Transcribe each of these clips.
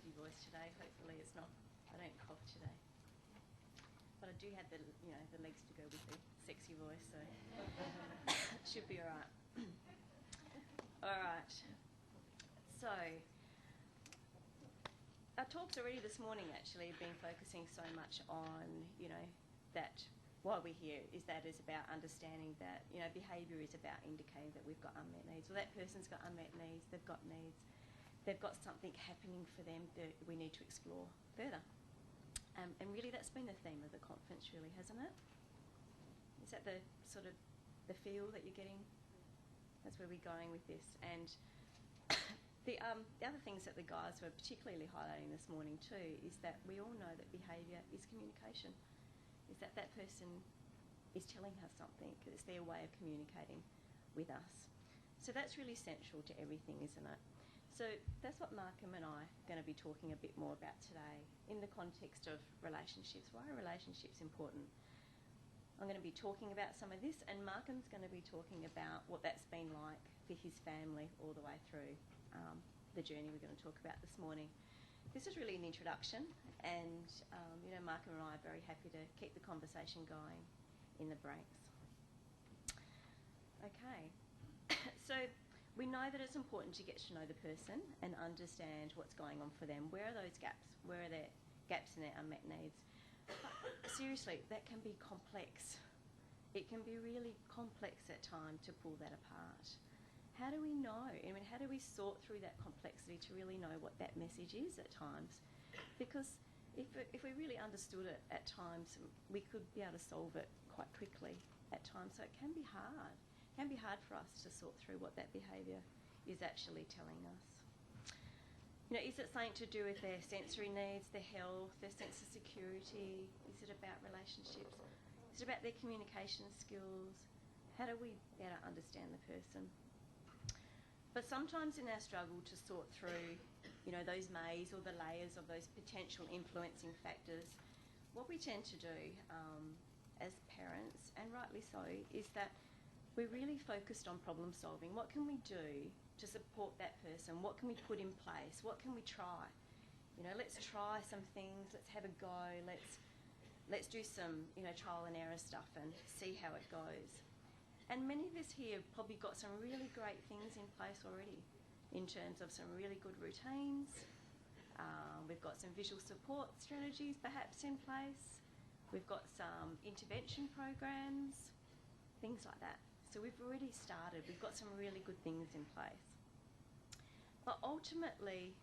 softy voice today. Hopefully it's not, I don't cough today. But I do have the, the legs to go with the sexy voice, so it should be all right. All right. So, our talks already this morning actually have been focusing so much on, that why we're here is about understanding that, behaviour is about indicating that we've got unmet needs, or that person's got unmet needs, they've got something happening for them that we need to explore further. And really that's been the theme of the conference, really, hasn't it? Is that the sort of the feel that you're getting? That's where we're going with this. And the other things that the guys were particularly highlighting this morning too is that we all know that behaviour is communication. Is that person is telling us something, it's their way of communicating with us. So that's really central to everything, isn't it? So that's what Markham and I are going to be talking a bit more about today in the context of relationships. Why are relationships important? I'm going to be talking about some of this, and Markham's going to be talking about what that's been like for his family all the way through the journey we're going to talk about this morning. This is really an introduction, and Markham and I are very happy to keep the conversation going in the breaks. Okay, so we know that it's important to get to know the person and understand what's going on for them. Where are those gaps? Where are their gaps in their unmet needs? But seriously, that can be complex. It can be really complex at times to pull that apart. How do we know? How do we sort through that complexity to really know what that message is at times? Because if we really understood it at times, we could be able to solve it quite quickly at times. So it can be hard. It can be hard for us to sort through what that behaviour is actually telling us. Is it something to do with their sensory needs, their health, their sense of security? Is it about relationships? Is it about their communication skills? How do we better understand the person? But sometimes in our struggle to sort through, those maze or the layers of those potential influencing factors, what we tend to do as parents, and rightly so, is that we're really focused on problem solving. What can we do to support that person? What can we put in place? What can we try? Let's try some things. Let's have a go. Let's do some, trial and error stuff and see how it goes. And many of us here have probably got some really great things in place already in terms of some really good routines. We've got some visual support strategies perhaps in place. We've got some intervention programs, things like that. So we've already started. We've got some really good things in place. But ultimately,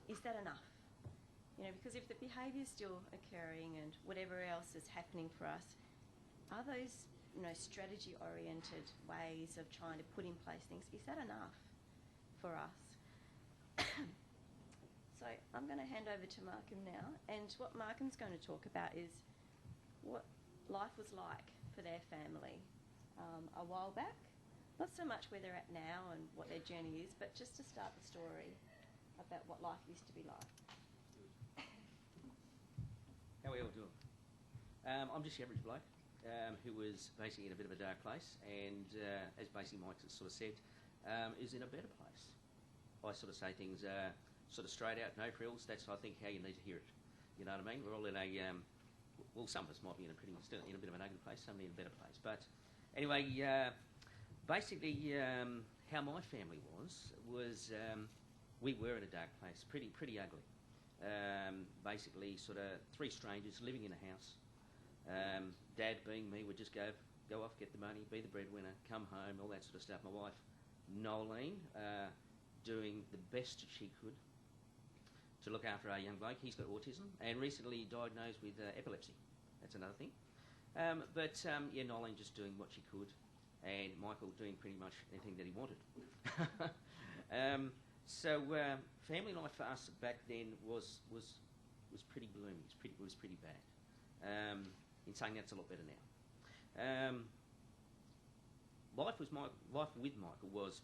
is that enough? Because if the behaviour is still occurring and whatever else is happening for us, are those, strategy-oriented ways of trying to put in place things, is that enough for us? So I'm going to hand over to Markham now, and what Markham's going to talk about is what life was like for their family a while back. Not so much where they're at now and what their journey is, but just to start the story about what life used to be like. How are we all doing? I'm just the average bloke who was basically in a bit of a dark place, and as basically Mike sort of said, is in a better place. I sort of say things sort of straight out, no frills. That's, I think, how you need to hear it. You know what I mean? We're all in a well, some of us might be still in a bit of an ugly place, some in a better place. But anyway, basically, how my family was we were in a dark place, pretty ugly. Basically, sort of three strangers living in a house. Dad, being me, would just go off, get the money, be the breadwinner, come home, all that sort of stuff. My wife, Nolene, doing the best she could to look after our young bloke. He's got autism and recently diagnosed with epilepsy. That's another thing. Yeah, Nolene just doing what she could, and Michael doing pretty much anything that he wanted. So family life for us back then was pretty gloomy. It was pretty bad. In saying that's a lot better now. Life with Michael was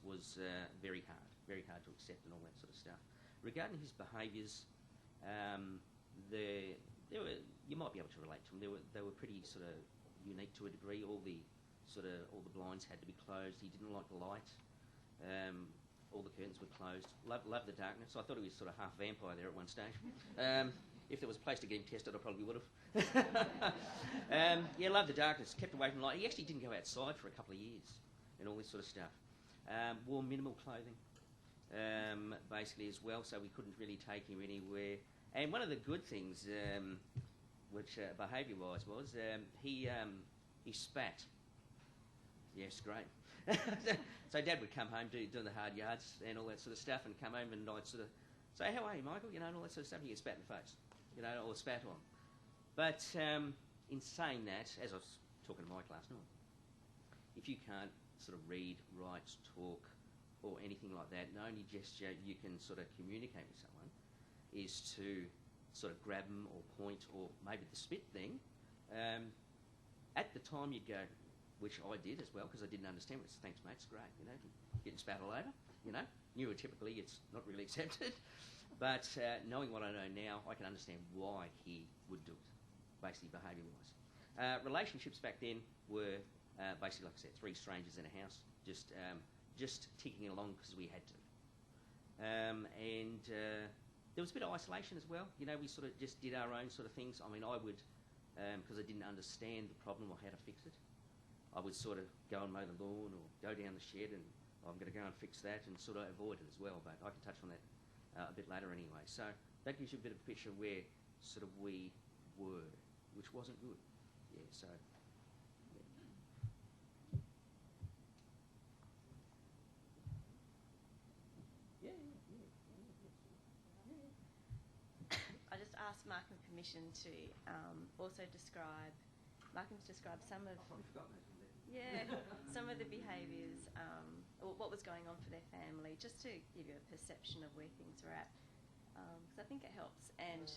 very hard to accept and all that sort of stuff. Regarding his behaviours, you might be able to relate to them. They were pretty sort of unique to a degree. All the blinds had to be closed. He didn't like the light. All the curtains were closed. Loved the darkness. I thought he was sort of half vampire there at one stage. If there was a place to get him tested, I probably would have. Yeah, loved the darkness. Kept away from light. He actually didn't go outside for a couple of years and all this sort of stuff. Wore minimal clothing, basically as well, so we couldn't really take him anywhere. And one of the good things, which behaviour-wise was, he spat. Yes, great. So Dad would come home doing the hard yards and all that sort of stuff, and come home and I'd sort of say, "How are you, Michael?" You know, and all that sort of stuff. And he'd get spat in the face, you know, or spat on. But in saying that, as I was talking to Mike last night, if you can't sort of read, write, talk, or anything like that, the only gesture you can sort of communicate with someone is to sort of grab them or point, or maybe the spit thing. At the time you'd go, which I did as well, because I didn't understand it. Thanks, mate, it's great, you know, getting spat all over, you know. Neurotypically, it's not really accepted. But knowing what I know now, I can understand why he would do it, basically behaviour-wise. Relationships back then were basically, like I said, three strangers in a house, just ticking along because we had to. And there was a bit of isolation as well. You know, we sort of just did our own sort of things. I mean, I would, because I didn't understand the problem or how to fix it, I would sort of go and mow the lawn or go down the shed and I'm going to go and fix that and sort of avoid it as well. But I can touch on that a bit later anyway. So that gives you a bit of a picture of where sort of we were, which wasn't good. Yeah, so... I just asked Markham permission to also describe, Markham's described some of... some of the behaviours, or what was going on for their family, just to give you a perception of where things were at, because I think it helps. And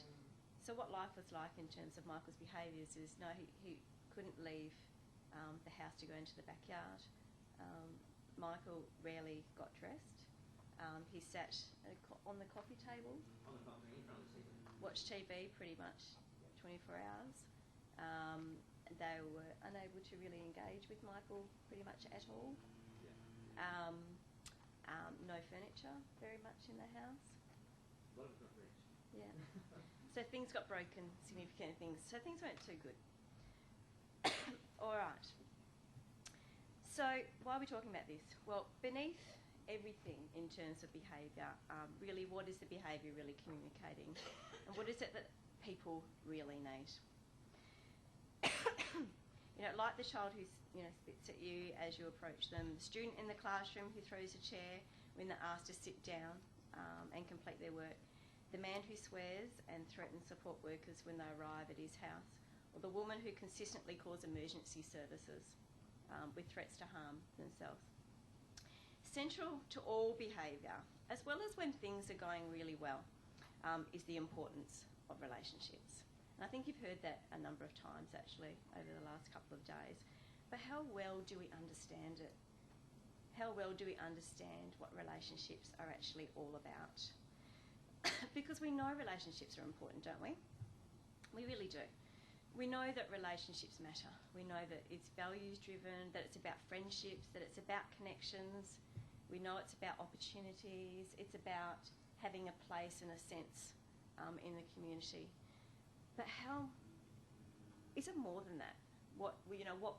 so what life was like in terms of Michael's behaviours is, no, he couldn't leave the house to go into the backyard. Michael rarely got dressed. He sat on the coffee table, watched TV pretty much 24 hours. They were unable to really engage with Michael pretty much at all. No furniture very much in the house. Yeah. So things got broken, significant things. So things weren't too good. All right. So why are we talking about this? Well, beneath everything in terms of behaviour, really, what is the behaviour really communicating? And what is it that people really need? You know, like the child who spits at you as you approach them, the student in the classroom who throws a chair when they're asked to sit down and complete their work, the man who swears and threatens support workers when they arrive at his house, or the woman who consistently calls emergency services with threats to harm themselves. Central to all behaviour, as well as when things are going really well, is the importance of relationships. And I think you've heard that a number of times actually over the last couple of days. But how well do we understand it? How well do we understand what relationships are actually all about? Because we know relationships are important, don't we? We really do. We know that relationships matter. We know that it's values driven, that it's about friendships, that it's about connections. We know it's about opportunities. It's about having a place and a sense in the community. But how is it more than that? What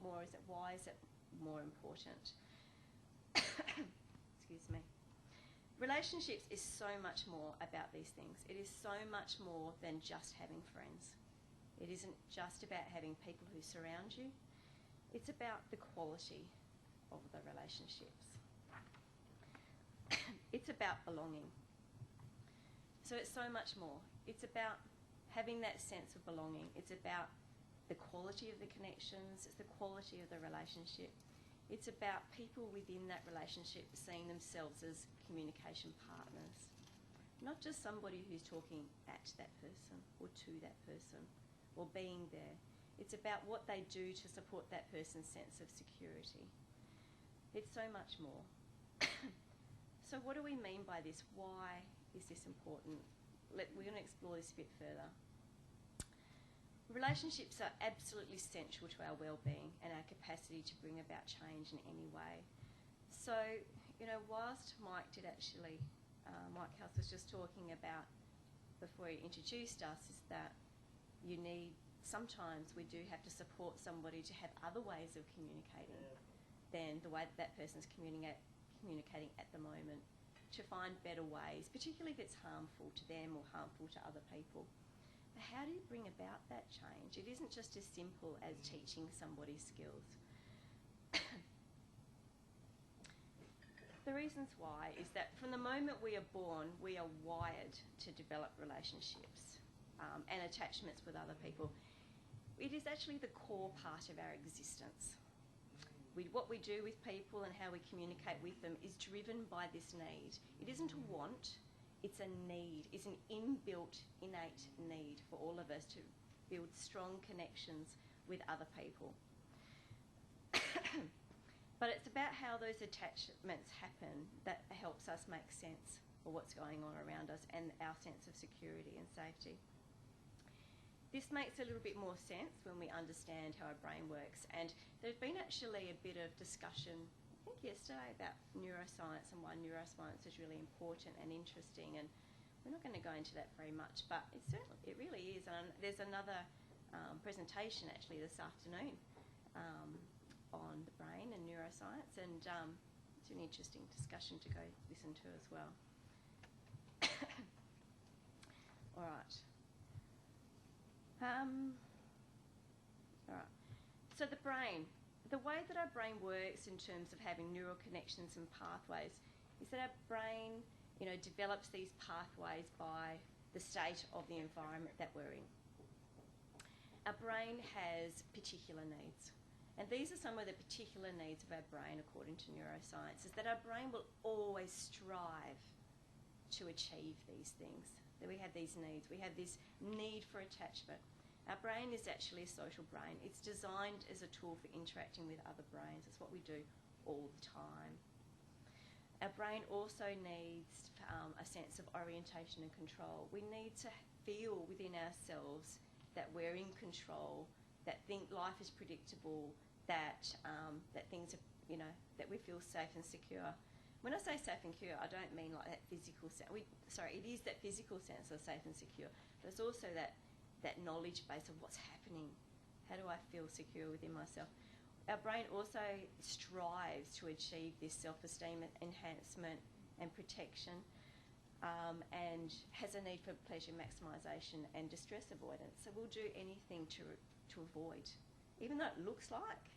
more is it? Why is it more important? Excuse me. Relationships is so much more about these things. It is so much more than just having friends. It isn't just about having people who surround you. It's about the quality of the relationships. It's about belonging. So it's so much more. It's about having that sense of belonging. It's about the quality of the connections. It's the quality of the relationship. It's about people within that relationship seeing themselves as communication partners, not just somebody who's talking at that person or to that person or being there. It's about what they do to support that person's sense of security. It's so much more. So what do we mean by this? Why is this important? We're going to explore this a bit further. Relationships are absolutely central to our well-being and our capacity to bring about change in any way. So whilst Mike did actually, Mike House was just talking about before he introduced us, is that sometimes we do have to support somebody to have other ways of communicating than the way that person's communicating at the moment, to find better ways, particularly if it's harmful to them or harmful to other people. But how do you bring about that change? It isn't just as simple as teaching somebody skills. The reasons why is that from the moment we are born, we are wired to develop relationships and attachments with other people. It is actually the core part of our existence. What we do with people and how we communicate with them is driven by this need. It isn't a want, it's a need. It's an inbuilt, innate need for all of us to build strong connections with other people. But it's about how those attachments happen that helps us make sense of what's going on around us and our sense of security and safety. This makes a little bit more sense when we understand how our brain works. And there's been actually a bit of discussion, I think yesterday, about neuroscience and why neuroscience is really important and interesting. And we're not going to go into that very much, but it really is. And there's another presentation actually this afternoon on the brain and neuroscience, and it's an interesting discussion to go listen to as well. All right. All right. So the brain, the way that our brain works in terms of having neural connections and pathways is that our brain, develops these pathways by the state of the environment that we're in. Our brain has particular needs. And these are some of the particular needs of our brain, according to neuroscience, is that our brain will always strive to achieve these things. That we have these needs. We have this need for attachment. Our brain is actually a social brain. It's designed as a tool for interacting with other brains. It's what we do all the time. Our brain also needs a sense of orientation and control. We need to feel within ourselves that we're in control, that life is predictable, that things are, that we feel safe and secure. When I say safe and secure, I don't mean like that physical sense. It is that physical sense of safe and secure, but it's also that knowledge base of what's happening. How do I feel secure within myself? Our brain also strives to achieve this self-esteem enhancement and protection, and has a need for pleasure maximisation and distress avoidance. So we'll do anything to avoid, even though it looks like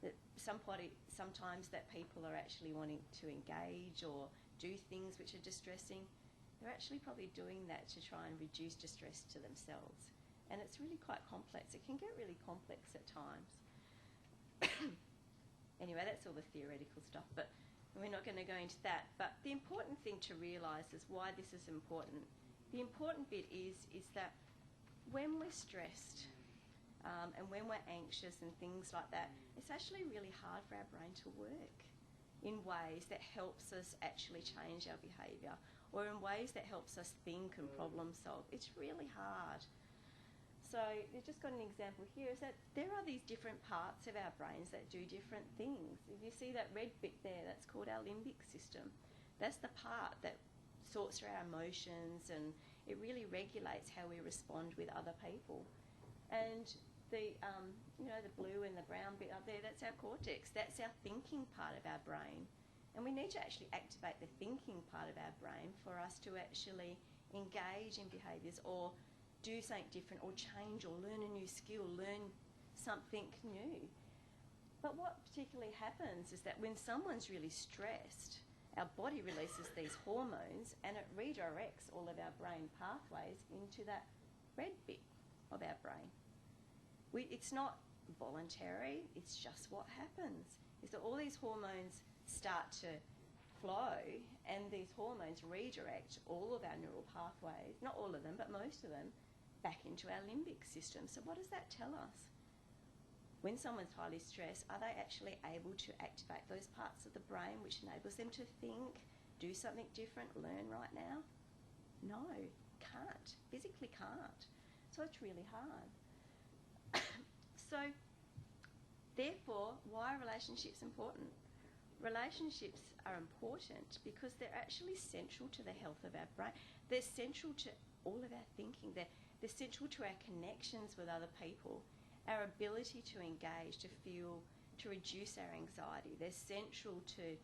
that sometimes that people are actually wanting to engage or do things which are distressing. They're actually probably doing that to try and reduce distress to themselves. And it's really quite complex. It can get really complex at times. Anyway, that's all the theoretical stuff, but we're not going to go into that. But the important thing to realise is why this is important. The important bit is that when we're stressed, and when we're anxious and things like that, it's actually really hard for our brain to work in ways that helps us actually change our behaviour, or in ways that helps us think and problem solve. It's really hard. So we've just got an example here, is that there are these different parts of our brains that do different things. If you see that red bit there, that's called our limbic system. That's the part that sorts through our emotions, and it really regulates how we respond with other people. And the blue and the brown bit up there, that's our cortex. That's our thinking part of our brain. And we need to actually activate the thinking part of our brain for us to actually engage in behaviours or do something different or change or learn a new skill, learn something new. But what particularly happens is that when someone's really stressed, our body releases these hormones and it redirects all of our brain pathways into that red bit of our brain. It's not voluntary, it's just what happens. Is that all these hormones start to flow, and these hormones redirect all of our neural pathways, not all of them, but most of them, back into our limbic system. So what does that tell us? When someone's highly stressed, are they actually able to activate those parts of the brain which enables them to think, do something different, learn right now? No, can't, physically can't. So it's really hard. So, therefore, why are relationships important? relationships are important because they're actually central to the health of our brain. They're central to all of our thinking. They're central to our connections with other people, our ability to engage, to feel, to reduce our anxiety. They're central to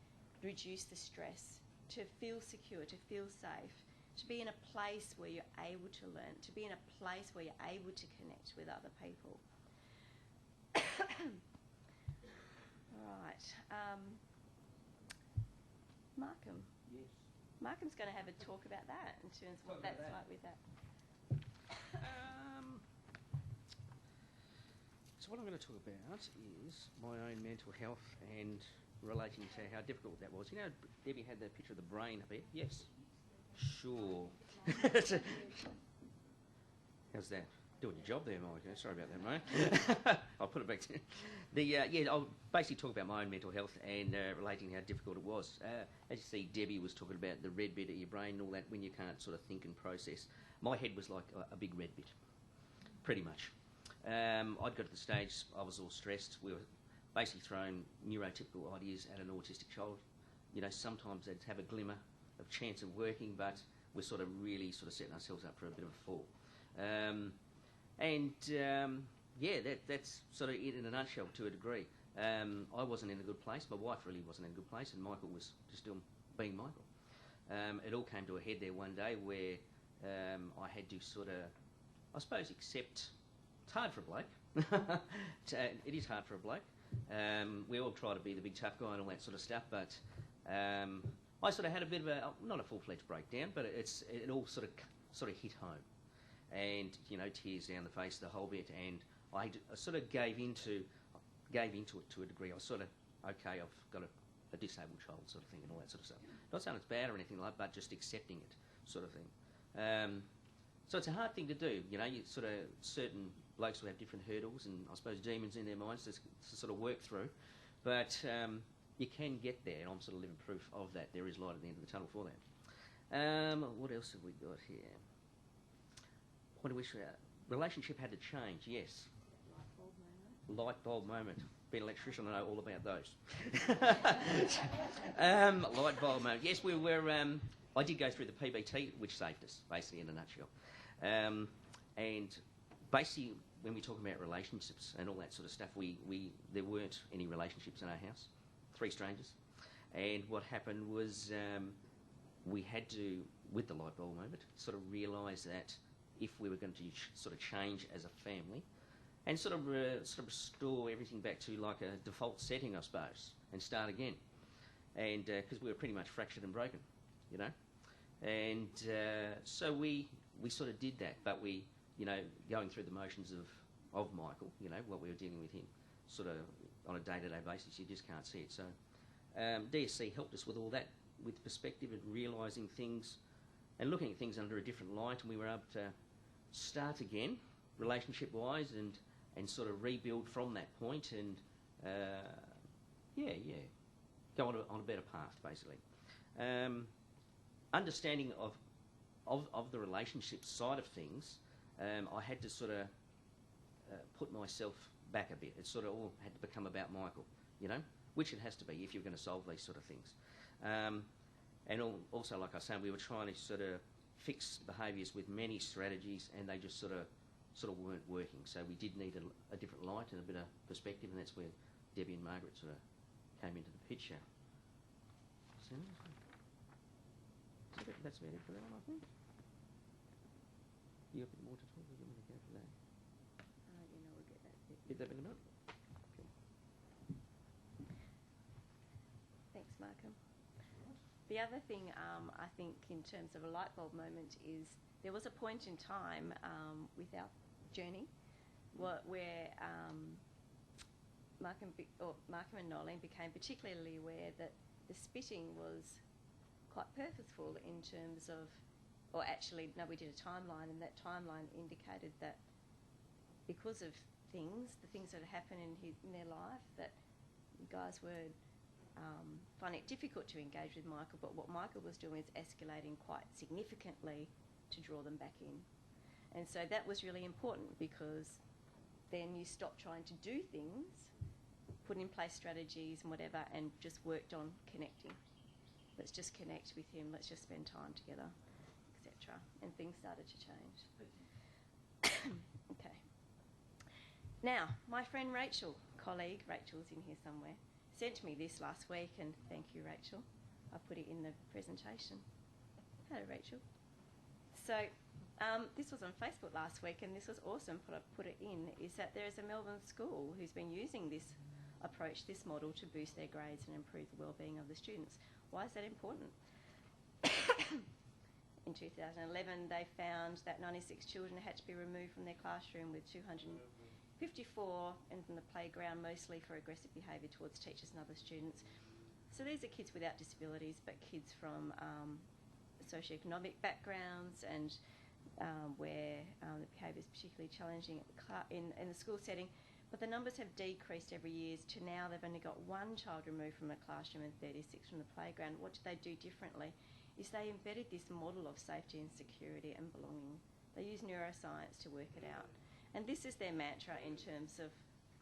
reduce the stress, to feel secure, to feel safe, to be in a place where you're able to learn, to be in a place where you're able to connect with other people. Right. Markham. Yes. Markham's going to have a talk about that in terms of what that's like with that. So what I'm going to talk about is my own mental health and relating to how difficult that was. You know, Debbie had the picture of the brain up here. Yes. Sure. How's that? Doing your job there, Mike. Sorry about that, mate. I'll put it back to I'll basically talk about my own mental health and relating how difficult it was. As you see, Debbie was talking about the red bit of your brain and all that when you can't sort of think and process. My head was like a big red bit, pretty much. I'd got to the stage, I was all stressed. We were basically throwing neurotypical ideas at an autistic child. You know, sometimes they'd have a glimmer of chance of working, but we're sort of really sort of setting ourselves up for a bit of a fall. That's sort of it in a nutshell to a degree. I wasn't in a good place. My wife really wasn't in a good place, and Michael was just still being Michael. It all came to a head there one day where I had to sort of, I suppose, accept. It's hard for a bloke. It is hard for a bloke. We all try to be the big tough guy and all that sort of stuff, but I sort of had a bit of a, not a full-fledged breakdown, but it all sort of hit home. And, you know, tears down the face, the whole bit, and I sort of gave into it to a degree. I was sort of, okay, I've got a disabled child sort of thing and all that sort of stuff. Not saying it's bad or anything like that, but just accepting it sort of thing. So it's a hard thing to do, you know, you sort of, certain blokes will have different hurdles and I suppose demons in their minds to sort of work through, but you can get there, and I'm sort of living proof of that. There is light at the end of the tunnel for that. What else have we got here? What do we say? Relationship had to change, yes. Light bulb moment. Being an electrician, I know all about those. Light bulb moment. Yes, we were. I did go through the PBT, which saved us, basically, in a nutshell. And basically, when we talk about relationships and all that sort of stuff, there weren't any relationships in our house. 3 strangers. And what happened was we had to, with the light bulb moment, sort of realise that if we were going to sort of change as a family and sort of restore everything back to like a default setting, I suppose, and start again. And because we were pretty much fractured and broken, you know. And so we sort of did that, but we, you know, going through the motions of Michael, you know, what we were dealing with him, sort of on a day-to-day basis, you just can't see it. So DSC helped us with all that, with perspective and realising things and looking at things under a different light, and we were able to start again, relationship-wise, and sort of rebuild from that point, and go on a better path, basically. Understanding of the relationship side of things, I had to sort of put myself back a bit. It sort of all had to become about Michael, you know, which it has to be if you're going to solve these sort of things. And also, like I said, we were trying to sort of fix behaviours with many strategies, and they just sort of weren't working. So we did need a different light and a bit of perspective, and that's where Debbie and Margaret sort of came into the picture. So that's about it for that one, I think. You got a bit more to talk about? You want to go for that? We'll get that bit. Get that bit in a minute? Okay. Thanks, Markham. The other thing I think in terms of a light bulb moment is there was a point in time with our journey where Markham and Nolene became particularly aware that the spitting was quite purposeful in terms of, or actually, no, we did a timeline, and that timeline indicated that because of the things that had happened in their life, that you guys were finding it difficult to engage with Michael, but what Michael was doing is escalating quite significantly to draw them back in. And so that was really important, because then you stop trying to do things put in place strategies and whatever, and just worked on connecting. Let's just connect with him. Let's just spend time together, etc. And things started to change. Okay. Now, my friend Rachel, colleague, Rachel's in here somewhere, sent me this last week, and thank you, Rachel. I put it in the presentation. Hello, Rachel. So this was on Facebook last week, and this was awesome. Put it in, is that there is a Melbourne school who's been using this approach, this model, to boost their grades and improve the well-being of the students. Why is that important? In 2011, they found that 96 children had to be removed from their classroom, with 254 and from the playground, mostly for aggressive behaviour towards teachers and other students. So these are kids without disabilities, but kids from socioeconomic backgrounds and where the behaviour is particularly challenging in the school setting. But the numbers have decreased every year to now they've only got one child removed from a classroom and 36 from the playground. What did they do differently? Is they embedded this model of safety and security and belonging. They use neuroscience to work it out. And this is their mantra in terms of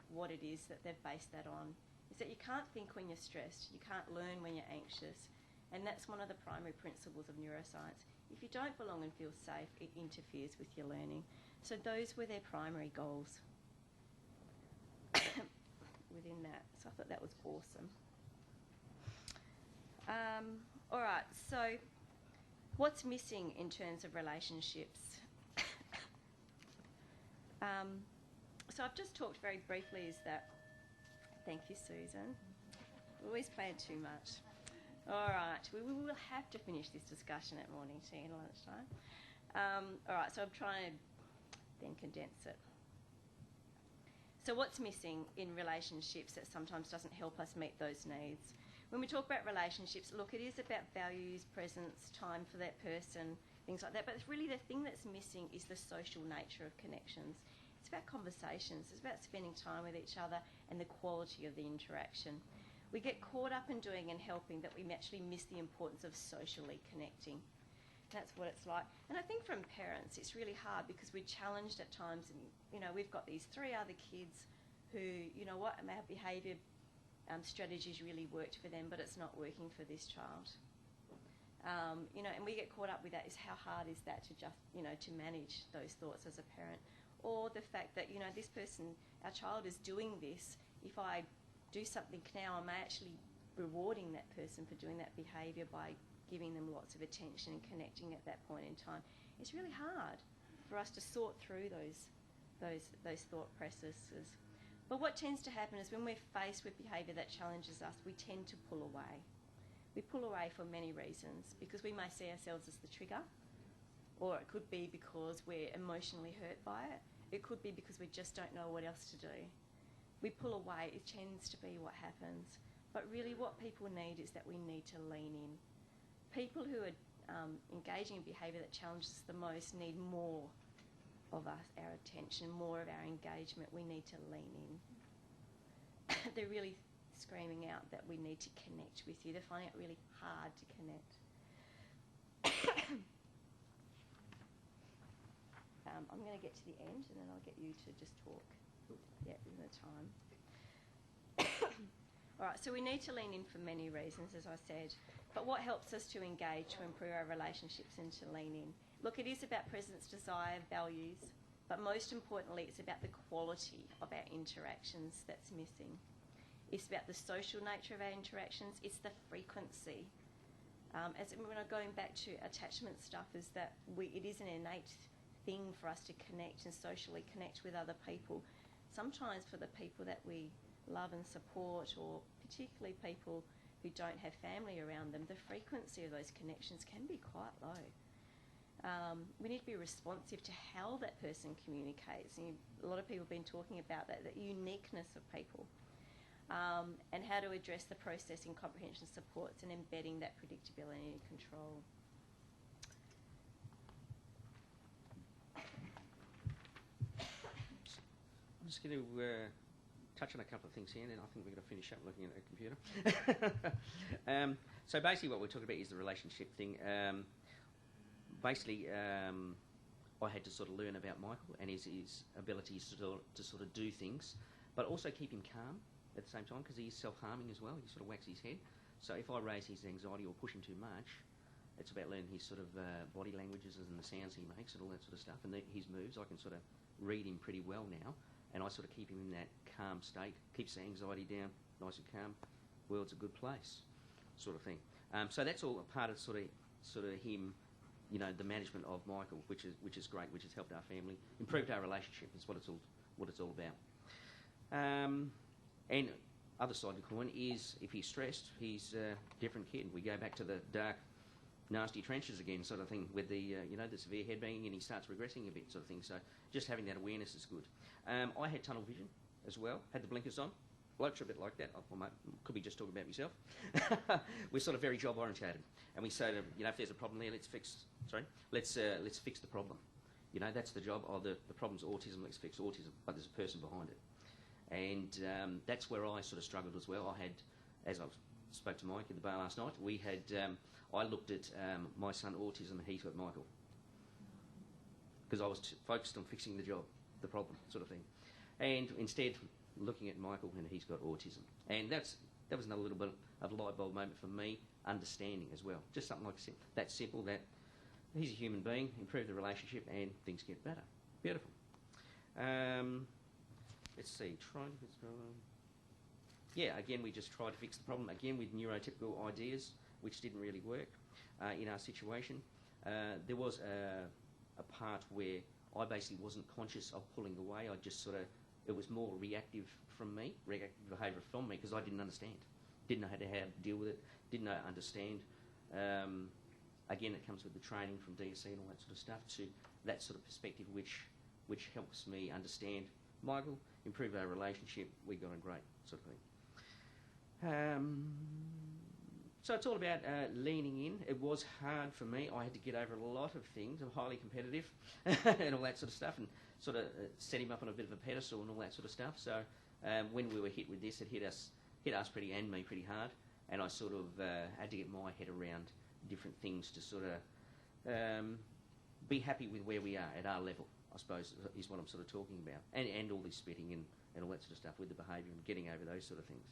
what it is that they've based that on, is that you can't think when you're stressed, you can't learn when you're anxious, and that's one of the primary principles of neuroscience. If you don't belong and feel safe, it interferes with your learning. So those were their primary goals within that. So I thought that was awesome. All right, so what's missing in terms of relationships? So I've just talked very briefly is that, thank you, Susan. We always plan too much. All right, we will have to finish this discussion at morning tea and lunchtime. All right, so I'm trying to then condense it. So what's missing in relationships that sometimes doesn't help us meet those needs? When we talk about relationships, look, it is about values, presence, time for that person, things like that, but it's really the thing that's missing is the social nature of connections. It's about conversations, it's about spending time with each other and the quality of the interaction. We get caught up in doing and helping that we actually miss the importance of socially connecting. That's what it's like. And I think from parents, it's really hard because we're challenged at times, and we've got these 3 other kids who, our behaviour strategies really worked for them, but it's not working for this child. And we get caught up with that, is how hard is that to just, to manage those thoughts as a parent. Or the fact that, this person, our child is doing this, if I do something now, am I actually rewarding that person for doing that behaviour by giving them lots of attention and connecting at that point in time? It's really hard for us to sort through those thought processes. But what tends to happen is when we're faced with behaviour that challenges us, we tend to pull away. We pull away for many reasons, because we may see ourselves as the trigger, or it could be because we're emotionally hurt by it. It could be because we just don't know what else to do. We pull away, it tends to be what happens. But really what people need is that we need to lean in. People who are engaging in behaviour that challenges us the most need more of us, our attention, more of our engagement. We need to lean in. They're really screaming out that we need to connect with you. They're finding it really hard to connect. I'm going to get to the end and then I'll get you to just talk. Yeah, in the time. All right, so we need to lean in for many reasons, as I said. But what helps us to engage, to improve our relationships and to lean in? Look, it is about presence, desire, values, but most importantly, it's about the quality of our interactions that's missing. It's about the social nature of our interactions. It's the frequency. As when I'm going back to attachment stuff, is that it is an innate thing for us to connect and socially connect with other people. Sometimes for the people that we love and support, or particularly people who don't have family around them, the frequency of those connections can be quite low. We need to be responsive to how that person communicates. And a lot of people have been talking about that uniqueness of people, and how to address the processing, comprehension supports and embedding that predictability and control. I'm just going to touch on a couple of things here, and then I think we're going to finish up looking at the computer. So basically what we're talking about is the relationship thing. Basically, I had to sort of learn about Michael and his abilities to sort of do things, but also keep him calm at the same time because he's self-harming as well. He sort of whacks his head. So if I raise his anxiety or push him too much, it's about learning his sort of body languages and the sounds he makes and all that sort of stuff. And his moves, I can sort of read him pretty well now. And I sort of keep him in that calm state, keeps the anxiety down, nice and calm. World's a good place, sort of thing. So that's all a part of sort of him, you know, the management of Michael, which is great, which has helped our family, improved our relationship. Is what it's all about. And other side of the coin is if he's stressed, he's a different kid. We go back to the dark, nasty trenches again, sort of thing, with the you know, the severe head banging, and he starts regressing a bit, sort of thing. So just having that awareness is good. I had tunnel vision as well. Had the blinkers on. Blokes are a bit like that. I could be just talking about myself. We're sort of very job orientated, and we say to, you know, if there's a problem there, let's fix the problem. You know, that's the job. The problem's autism. Let's fix autism, but there's a person behind it, and that's where I sort of struggled as well. I had, as I spoke to Mike at the bar last night, we had. I looked at my son autism, and he's got Michael, because I was focused on fixing the job, the problem, sort of thing, and instead looking at Michael, and he's got autism. And that was another little bit of a light bulb moment for me, understanding as well. Just something like that simple, that he's a human being, improve the relationship, and things get better. Beautiful. Let's see. Yeah, again, we just tried to fix the problem, again, with neurotypical ideas, which didn't really work in our situation. There was a part where I basically wasn't conscious of pulling away. I just sort of, it was more reactive behaviour from me, because I didn't understand. Didn't know how to deal with it, didn't understand. Again, it comes with the training from DSC and all that sort of stuff, to that sort of perspective which helps me understand Michael, improve our relationship. We got on great, sort of thing. So it's all about leaning in. It was hard for me. I had to get over a lot of things. I'm highly competitive and all that sort of stuff, and sort of set him up on a bit of a pedestal and all that sort of stuff. So when we were hit with this, it hit us and me pretty hard, and I sort of had to get my head around different things to sort of be happy with where we are at our level, I suppose, is what I'm sort of talking about, and all this spitting and all that sort of stuff with the behaviour and getting over those sort of things.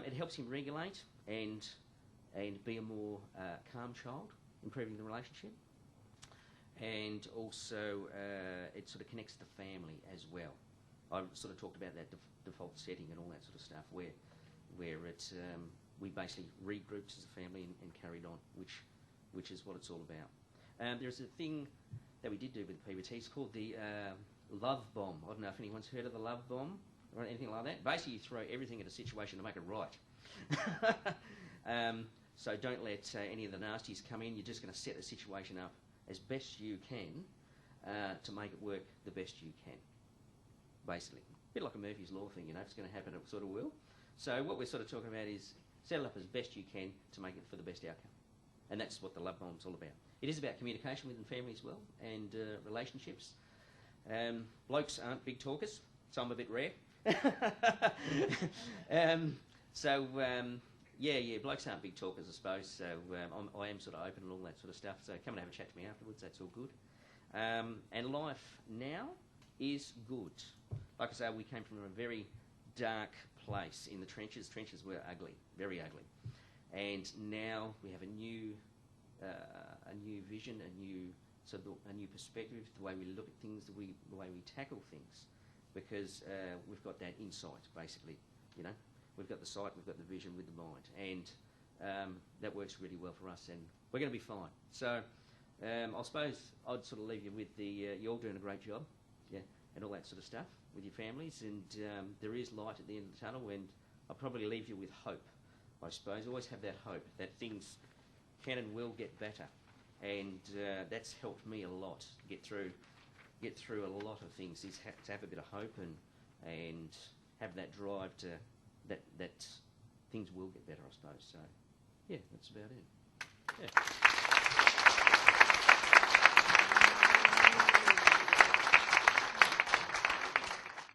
It helps him regulate and be a more calm child, improving the relationship. And also it sort of connects the family as well. I sort of talked about that default setting and all that sort of stuff, where it's we basically regrouped as a family and carried on, which is what it's all about. There's a thing that we did do with PBT. It's called the love bomb. I don't know if anyone's heard of the love bomb or anything like that. Basically, you throw everything at a situation to make it right. So don't let any of the nasties come in. You're just going to set the situation up as best you can to make it work the best you can, basically. A bit like a Murphy's Law thing, you know, if it's going to happen, it sort of will. So what we're sort of talking about is set it up as best you can to make it for the best outcome. And that's what the love bomb's all about. It is about communication within family as well, and relationships. Blokes aren't big talkers, so I'm a bit rare. Yeah, blokes aren't big talkers, I suppose, so I am sort of open and all that sort of stuff, so come and have a chat to me afterwards, that's all good. And life now is good. Like I say, we came from a very dark place in the trenches. Trenches were ugly, very ugly. And now we have a new vision, a new perspective, the way we look at things, the way we tackle things, because we've got that insight, basically, you know. We've got the sight, we've got the vision with the mind, and that works really well for us, and we're going to be fine. So I suppose I'd sort of leave you with you're all doing a great job, yeah, and all that sort of stuff with your families, and there is light at the end of the tunnel, and I'll probably leave you with hope, I suppose. Always have that hope that things can and will get better, and that's helped me a lot get through a lot of things. Is to have a bit of hope and have that drive to that things will get better, I suppose. So yeah, that's about it. Yeah.